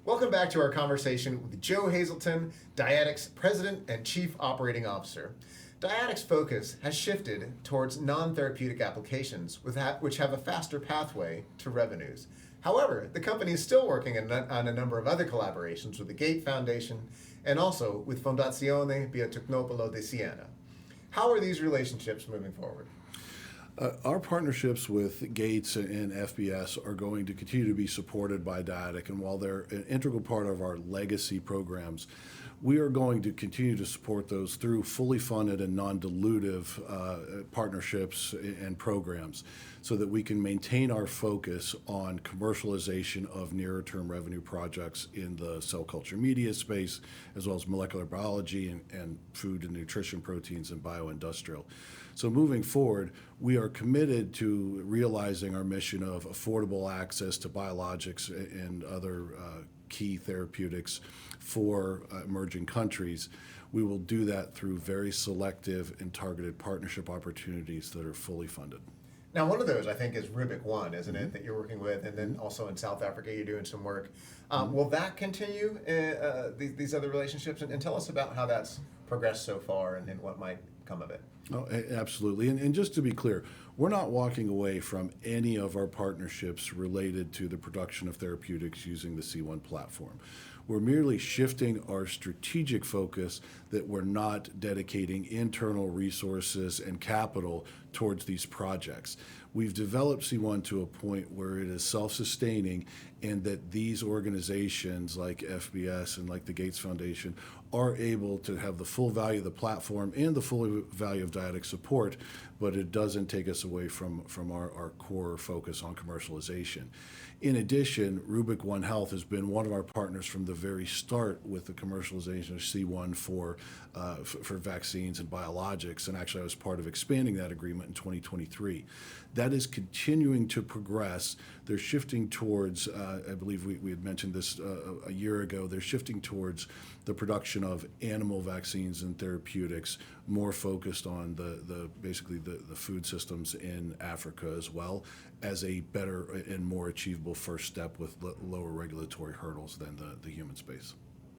Welcome back to our conversation with Joe Hazelton, Dyadic's President and Chief Operating Officer. Dyadic's focus has shifted towards non-therapeutic applications which have a faster pathway to revenues. However, the company is still working on a number of other collaborations with the Gates Foundation and also with Fondazione Biotecnopolo di Siena. How are these relationships moving forward? Our partnerships with Gates and FBS are going to continue to be supported by Dyadic, and while they're an integral part of our legacy programs, we are going to continue to support those through fully funded and non-dilutive partnerships and programs so that we can maintain our focus on commercialization of nearer-term revenue projects in the cell culture media space, as well as molecular biology and food and nutrition proteins and bioindustrial. So moving forward, we are committed to realizing our mission of affordable access to biologics and other key therapeutics for emerging countries. We will do that through very selective and targeted partnership opportunities that are fully funded. Now, one of those, I think, is Rubik One, isn't it, that you're working with? And then also in South Africa, you're doing some work. Will that continue, these other relationships? And tell us about how that's progressed so far and what might come of it. Oh, absolutely. And just to be clear, we're not walking away from any of our partnerships related to the production of therapeutics using the C1 platform. We're merely shifting our strategic focus that we're not dedicating internal resources and capital towards these projects. We've developed C1 to a point where it is self-sustaining, and that these organizations like FBS and like the Gates Foundation are able to have the full value of the platform and the full value of Dyadic support, but it doesn't take us away from our core focus on commercialization. In addition, Rubik One Health has been one of our partners from the very start with the commercialization of C1 for vaccines and biologics, and actually I was part of expanding that agreement in 2023. That is continuing to progress. They're shifting towards, I believe we had mentioned this a year ago, they're shifting towards the production of animal vaccines and therapeutics, more focused on basically the food systems in Africa as well, as a better and more achievable first step with lower regulatory hurdles than the human space.